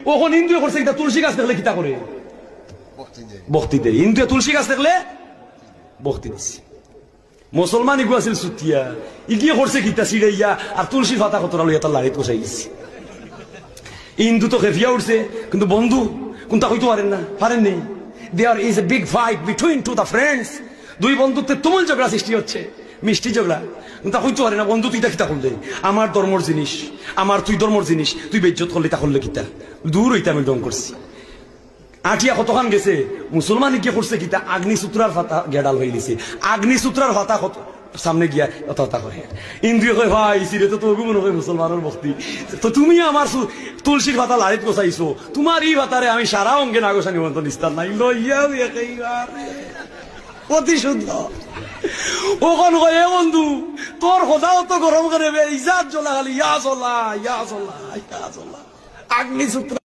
ওখন হিন্দুয়ে করছে কিতা তুলসী গাছ দেখলে কিতা করে বক্তি দেয় হিন্দুয়ে তুলসী গাছ দেখলে বক্তি দিচ্ছে মুসলমান ইগু আছিল সুতিয়া ইগিয়ে করছে কিতা সিড়াইয়া আর তুলসীর পাতা কতটা লইয়া তার লাড়িত বসাই গেছে হিন্দু তো খেফিয়া উঠছে কিন্তু বন্ধু কোনটা হইতে পারেননি there is a big fight between two the friends দুই বন্ধুত্বে তুমুল ঝগড়া সৃষ্টি হচ্ছে মিষ্টি ঝগড়া তা হইতে পারে না বন্ধু তুই তা কিতা করলে আমার ধর্মর জিনিস আমার তুই ধর্মর জিনিস তুই বেজ্জত করলি তা করলে কিতা দূর হইতে আমি ডং করছি আটিয়া কতখান গেছে মুসলমান কি করছে কিতা আগ্নিসূত্রার ফাতা গেডাল হয়ে গেছে আগ্নিসূত্রার ফাতা কত সামনে গিয়া কথা কয় ইন্দ্রিয় কয় ভাই সিরে তো তবু মনে হয় মুসলমানের ভক্তি তো তুমি আমার তুলসীর পাতা লাড়িত গোছাইছো তোমার এই ভাতারে আমি সারা অঙ্গে নাগোসা নিমন্ত্রণ ইস্তার নাই লইয়াও অতি শুদ্ধ ওখান কয়ে বন্ধু তোর খোদাও তো গরম করে ইজাত জ্বলা খালি ইয়া চলা আগ্নিসূত্র